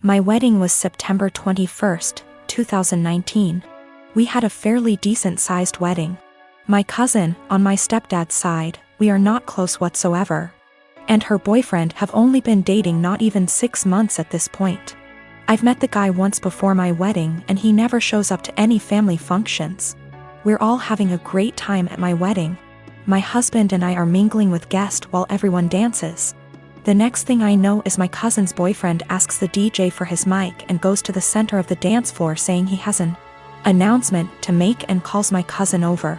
My wedding was September 21st, 2019. We had a fairly decent-sized wedding. My cousin, on my stepdad's side, we are not close whatsoever. And her boyfriend have only been dating not even 6 months at this point. I've met the guy once before my wedding and he never shows up to any family functions. We're all having a great time at my wedding. My husband and I are mingling with guests while everyone dances. The next thing I know is my cousin's boyfriend asks the DJ for his mic and goes to the center of the dance floor saying he has an announcement to make and calls my cousin over.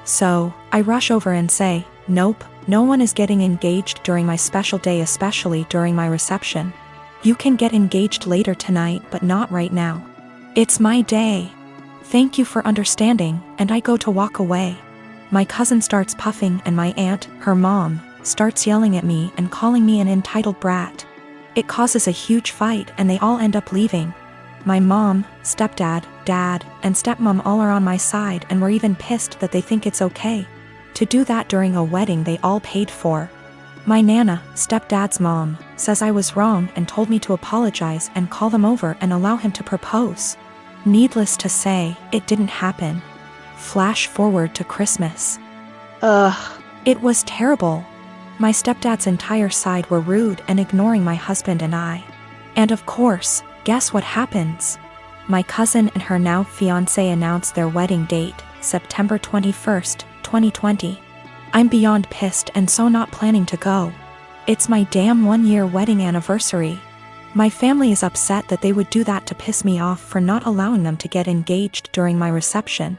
So, I rush over and say, "Nope, no one is getting engaged during my special day, especially during my reception. You can get engaged later tonight but not right now. It's my day. Thank you for understanding," and I go to walk away. My cousin starts puffing and my aunt, her mom, starts yelling at me and calling me an entitled brat. It causes a huge fight and they all end up leaving. My mom, stepdad, dad, and stepmom all are on my side and were even pissed that they think it's okay to do that during a wedding they all paid for. My nana, stepdad's mom, says I was wrong and told me to apologize and call them over and allow him to propose. Needless to say, it didn't happen. Flash forward to Christmas. It was terrible. My stepdad's entire side were rude and ignoring my husband and I. And of course, guess what happens? My cousin and her now fiancé announced their wedding date, September 21st, 2020. I'm beyond pissed and so not planning to go. It's my damn 1-year wedding anniversary. My family is upset that they would do that to piss me off for not allowing them to get engaged during my reception.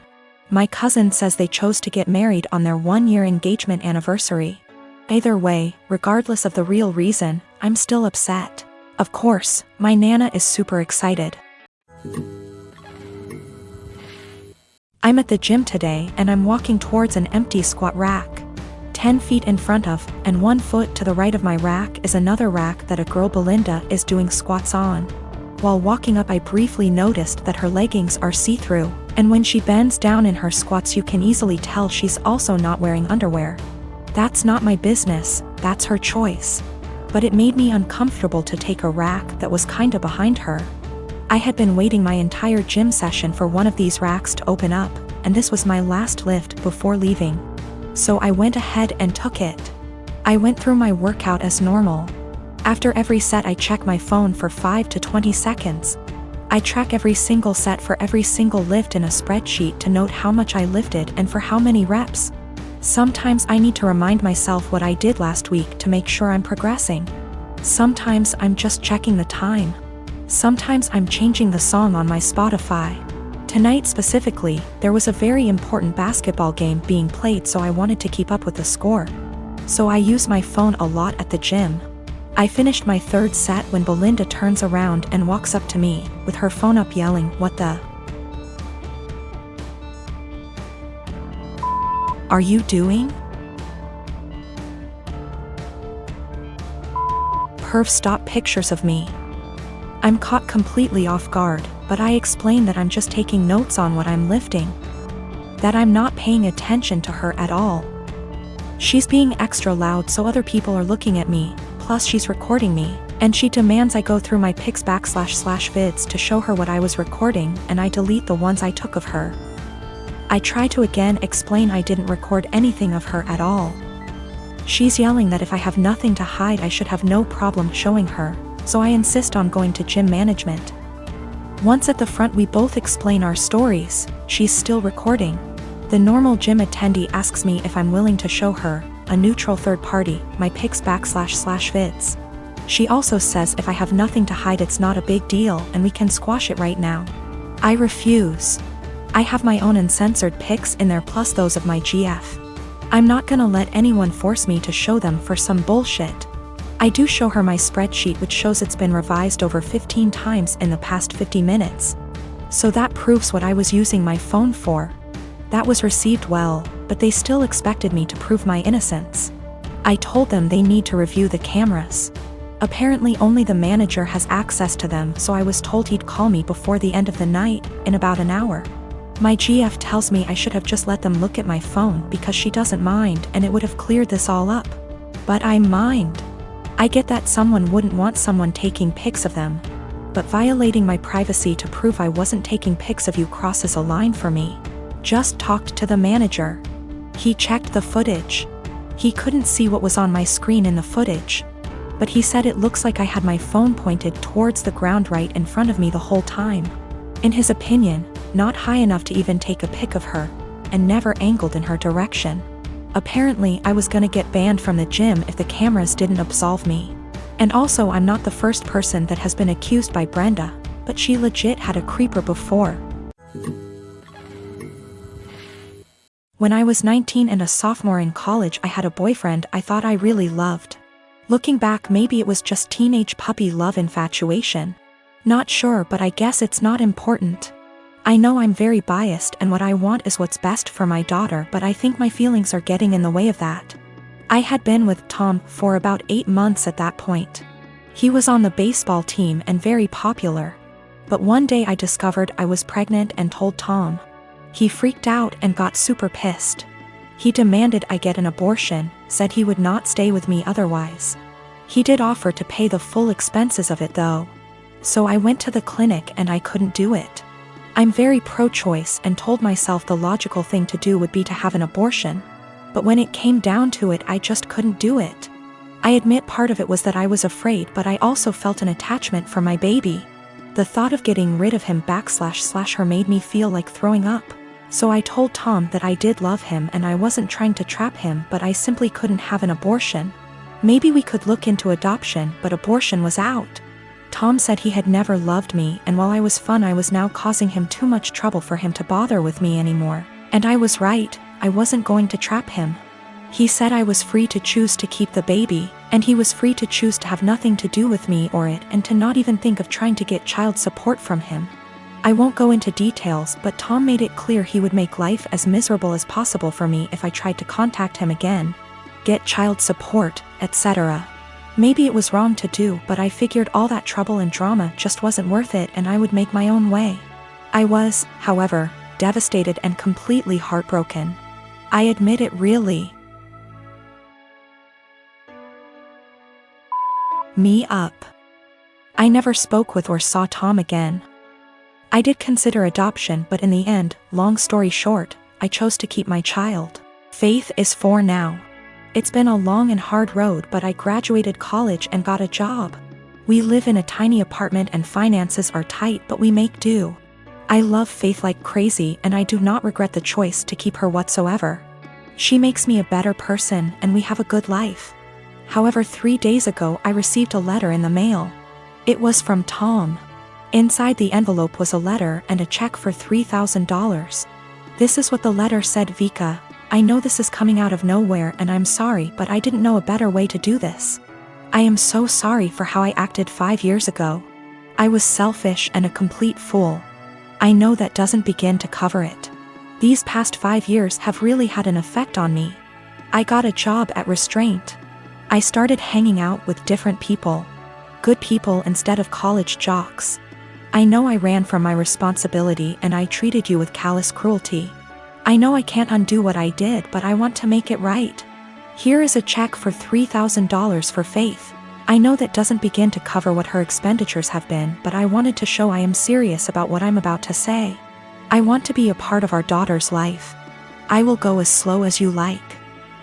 My cousin says they chose to get married on their 1-year engagement anniversary. Either way, regardless of the real reason, I'm still upset. Of course, my nana is super excited. I'm at the gym today and I'm walking towards an empty squat rack. 10 feet in front of, and 1 foot to the right of my rack is another rack that a girl Belinda is doing squats on. While walking up I briefly noticed that her leggings are see-through, and when she bends down in her squats you can easily tell she's also not wearing underwear. That's not my business, that's her choice. But it made me uncomfortable to take a rack that was kinda behind her. I had been waiting my entire gym session for one of these racks to open up, and this was my last lift before leaving. So I went ahead and took it. I went through my workout as normal. After every set I check my phone for 5 to 20 seconds. I track every single set for every single lift in a spreadsheet to note how much I lifted and for how many reps. Sometimes I need to remind myself what I did last week to make sure I'm progressing. Sometimes I'm just checking the time. Sometimes I'm changing the song on my Spotify. Tonight specifically, there was a very important basketball game being played, so I wanted to keep up with the score. So I use my phone a lot at the gym. I finished my 3rd set when Belinda turns around and walks up to me, with her phone up yelling, "What the are you doing?" Perv stop pictures of me. I'm caught completely off guard, but I explain that I'm just taking notes on what I'm lifting. That I'm not paying attention to her at all. She's being extra loud so other people are looking at me, plus she's recording me, and she demands I go through my pics /vids to show her what I was recording and I delete the ones I took of her. I try to again explain I didn't record anything of her at all. She's yelling that if I have nothing to hide I should have no problem showing her, so I insist on going to gym management. Once at the front we both explain our stories. She's still recording. The normal gym attendee asks me if I'm willing to show her, a neutral third party, my pics /vids. She also says if I have nothing to hide it's not a big deal and we can squash it right now. I refuse. I have my own uncensored pics in there plus those of my GF. I'm not gonna let anyone force me to show them for some bullshit. I do show her my spreadsheet which shows it's been revised over 15 times in the past 50 minutes. So that proves what I was using my phone for. That was received well, but they still expected me to prove my innocence. I told them they need to review the cameras. Apparently only the manager has access to them, so I was told he'd call me before the end of the night, in about an hour. My GF tells me I should have just let them look at my phone because she doesn't mind and it would have cleared this all up. But I mind. I get that someone wouldn't want someone taking pics of them. but violating my privacy to prove I wasn't taking pics of you crosses a line for me. Just talked to the manager. He checked the footage. He couldn't see what was on my screen in the footage, but he said it looks like I had my phone pointed towards the ground right in front of me the whole time. In his opinion, not high enough to even take a pic of her, and never angled in her direction. Apparently, I was gonna get banned from the gym if the cameras didn't absolve me. And also, I'm not the first person that has been accused by Brenda, but she legit had a creeper before. When I was 19 and a sophomore in college, I had a boyfriend I thought I really loved. Looking back, maybe it was just teenage puppy love infatuation. Not sure, but I guess it's not important. I know I'm very biased and what I want is what's best for my daughter, but I think my feelings are getting in the way of that. I had been with Tom for about 8 months at that point. He was on the baseball team and very popular. But one day I discovered I was pregnant and told Tom. He freaked out and got super pissed. He demanded I get an abortion, said he would not stay with me otherwise. He did offer to pay the full expenses of it though. So I went to the clinic and I couldn't do it. I'm very pro-choice and told myself the logical thing to do would be to have an abortion. But when it came down to it, I just couldn't do it. I admit part of it was that I was afraid, but I also felt an attachment for my baby. The thought of getting rid of him / her made me feel like throwing up. So I told Tom that I did love him and I wasn't trying to trap him, but I simply couldn't have an abortion. Maybe we could look into adoption, but abortion was out. Tom said he had never loved me, and while I was fun, I was now causing him too much trouble for him to bother with me anymore. And I was right, I wasn't going to trap him. He said I was free to choose to keep the baby, and he was free to choose to have nothing to do with me or it, and to not even think of trying to get child support from him. I won't go into details, but Tom made it clear he would make life as miserable as possible for me if I tried to contact him again, get child support, etc. Maybe it was wrong to do, but I figured all that trouble and drama just wasn't worth it and I would make my own way. I was, however, devastated and completely heartbroken. I admit it really me up. I never spoke with or saw Tom again. I did consider adoption, but in the end, long story short, I chose to keep my child. Faith is 4 now. It's been a long and hard road, but I graduated college and got a job. We live in a tiny apartment and finances are tight, but we make do. I love Faith like crazy and I do not regret the choice to keep her whatsoever. She makes me a better person and we have a good life. However, 3 days ago I received a letter in the mail. It was from Tom. Inside the envelope was a letter and a check for $3,000. This is what the letter said: Vika, I know this is coming out of nowhere and I'm sorry, but I didn't know a better way to do this. I am so sorry for how I acted 5 years ago. I was selfish and a complete fool. I know that doesn't begin to cover it. These past 5 years have really had an effect on me. I got a job at Restraint. I started hanging out with different people. Good people instead of college jocks. I know I ran from my responsibility and I treated you with callous cruelty. I know I can't undo what I did, but I want to make it right. Here is a check for $3,000 for Faith. I know that doesn't begin to cover what her expenditures have been, but I wanted to show I am serious about what I'm about to say. I want to be a part of our daughter's life. I will go as slow as you like.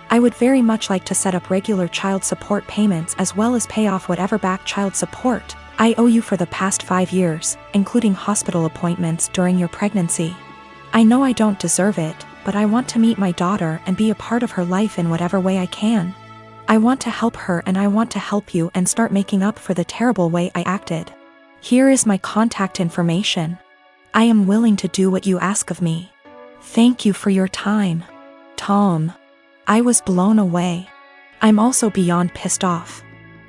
I would very much like to set up regular child support payments as well as pay off whatever back child support I owe you for the past 5 years, including hospital appointments during your pregnancy. I know I don't deserve it, but I want to meet my daughter and be a part of her life in whatever way I can. I want to help her and I want to help you and start making up for the terrible way I acted. Here is my contact information. I am willing to do what you ask of me. Thank you for your time. Tom. I was blown away. I'm also beyond pissed off.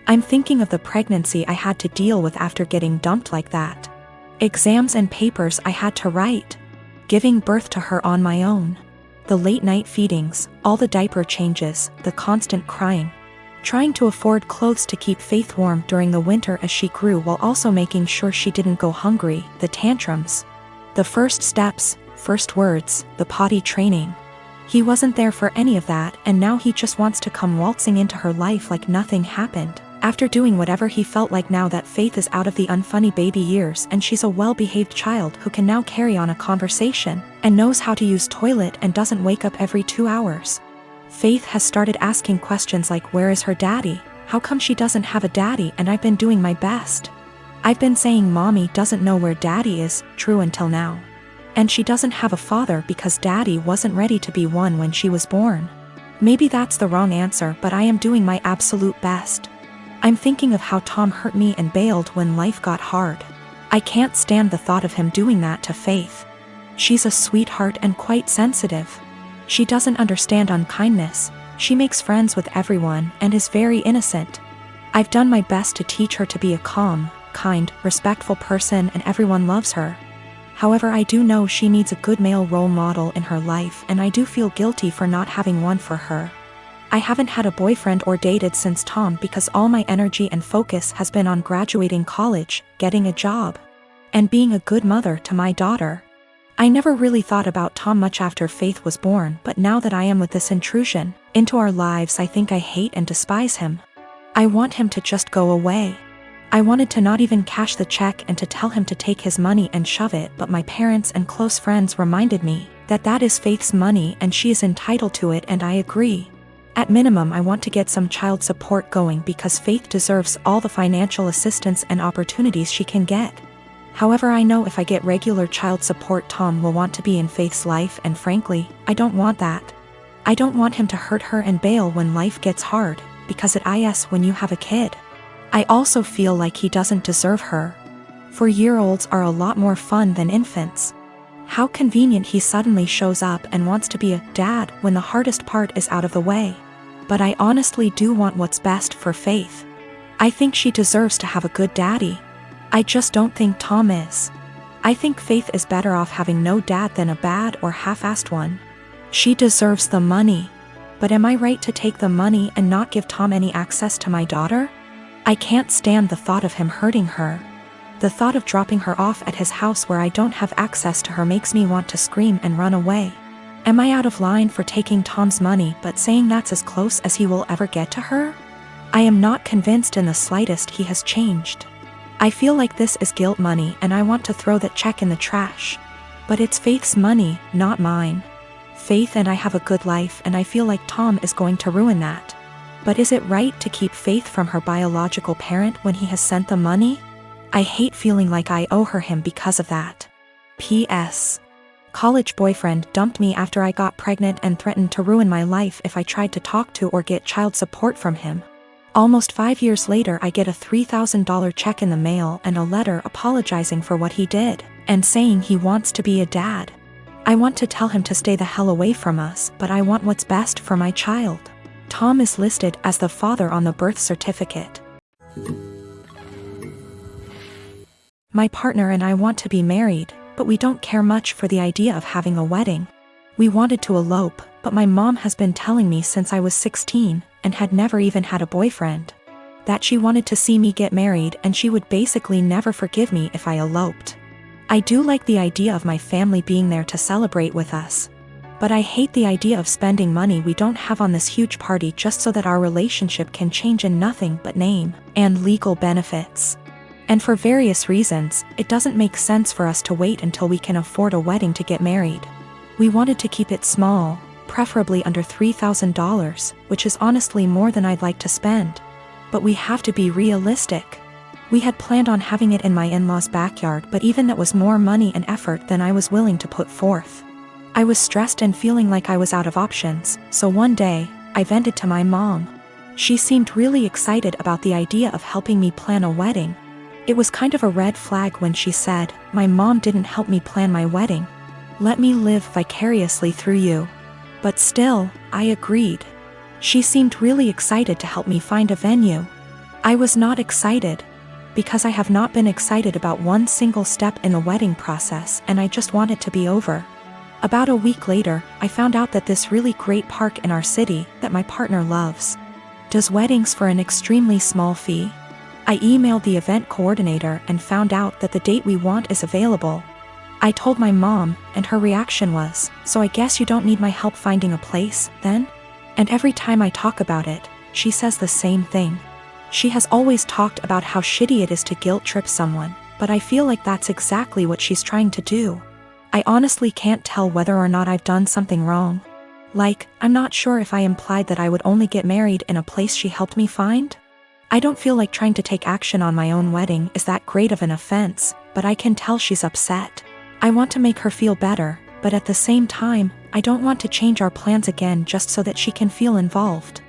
I'm thinking of the pregnancy I had to deal with after getting dumped like that. Exams and papers I had to write. Giving birth to her on my own. The late night feedings, all the diaper changes, the constant crying. Trying to afford clothes to keep Faith warm during the winter as she grew while also making sure she didn't go hungry, the tantrums. The first steps, first words, the potty training. He wasn't there for any of that, and now he just wants to come waltzing into her life like nothing happened, After doing whatever he felt like, now that Faith is out of the unfunny baby years and she's a well-behaved child who can now carry on a conversation and knows how to use toilet and doesn't wake up every 2 hours. Faith has started asking questions like, where is her daddy? How come she doesn't have a daddy? And I've been doing my best. I've been saying mommy doesn't know where daddy is, true until now. And she doesn't have a father because daddy wasn't ready to be one when she was born. Maybe that's the wrong answer, but I am doing my absolute best. I'm thinking of how Tom hurt me and bailed when life got hard. I can't stand the thought of him doing that to Faith. She's a sweetheart and quite sensitive. She doesn't understand unkindness. She makes friends with everyone and is very innocent. I've done my best to teach her to be a calm, kind, respectful person, and everyone loves her. However, I do know she needs a good male role model in her life, and I do feel guilty for not having one for her. I haven't had a boyfriend or dated since Tom because all my energy and focus has been on graduating college, getting a job, and being a good mother to my daughter. I never really thought about Tom much after Faith was born, but now that I am with this intrusion into our lives, I think I hate and despise him. I want him to just go away. I wanted to not even cash the check and to tell him to take his money and shove it, but my parents and close friends reminded me that that is Faith's money and she is entitled to it, and I agree. At minimum, I want to get some child support going because Faith deserves all the financial assistance and opportunities she can get. However, I know if I get regular child support, Tom will want to be in Faith's life, and frankly, I don't want that. I don't want him to hurt her and bail when life gets hard, because it is when you have a kid. I also feel like he doesn't deserve her. 4-year-olds are a lot more fun than infants. How convenient he suddenly shows up and wants to be a dad when the hardest part is out of the way. But I honestly do want what's best for Faith. I think she deserves to have a good daddy. I just don't think Tom is. I think Faith is better off having no dad than a bad or half-assed one. She deserves the money. But am I right to take the money and not give Tom any access to my daughter? I can't stand the thought of him hurting her. The thought of dropping her off at his house where I don't have access to her makes me want to scream and run away. Am I out of line for taking Tom's money but saying that's as close as he will ever get to her? I am not convinced in the slightest he has changed. I feel like this is guilt money and I want to throw that check in the trash. But it's Faith's money, not mine. Faith and I have a good life, and I feel like Tom is going to ruin that. But is it right to keep Faith from her biological parent when he has sent the money? I hate feeling like I owe her him because of that. P.S. College boyfriend dumped me after I got pregnant and threatened to ruin my life if I tried to talk to or get child support from him. Almost 5 years later, I get a $3,000 check in the mail and a letter apologizing for what he did and saying he wants to be a dad. I want to tell him to stay the hell away from us, but I want what's best for my child. Tom is listed as the father on the birth certificate. My partner and I want to be married, but we don't care much for the idea of having a wedding. We wanted to elope, but my mom has been telling me since I was 16 and had never even had a boyfriend that she wanted to see me get married, and she would basically never forgive me if I eloped. I do like the idea of my family being there to celebrate with us, but I hate the idea of spending money we don't have on this huge party just so that our relationship can change in nothing but name and legal benefits. And for various reasons, it doesn't make sense for us to wait until we can afford a wedding to get married. We wanted to keep it small, preferably under $3,000, which is honestly more than I'd like to spend. But we have to be realistic. We had planned on having it in my in-laws' backyard, but even that was more money and effort than I was willing to put forth. I was stressed and feeling like I was out of options, so one day, I vented to my mom. She seemed really excited about the idea of helping me plan a wedding. It was kind of a red flag when she said, "My mom didn't help me plan my wedding. Let me live vicariously through you." But still, I agreed. She seemed really excited to help me find a venue. I was not excited, because I have not been excited about one single step in the wedding process, and I just want it to be over. About a week later, I found out that this really great park in our city that my partner loves does weddings for an extremely small fee. I emailed the event coordinator and found out that the date we want is available. I told my mom, and her reaction was, "So I guess you don't need my help finding a place, then?" And every time I talk about it, she says the same thing. She has always talked about how shitty it is to guilt trip someone, but I feel like that's exactly what she's trying to do. I honestly can't tell whether or not I've done something wrong. Like, I'm not sure if I implied that I would only get married in a place she helped me find. I don't feel like trying to take action on my own wedding is that great of an offense, but I can tell she's upset. I want to make her feel better, but at the same time, I don't want to change our plans again just so that she can feel involved.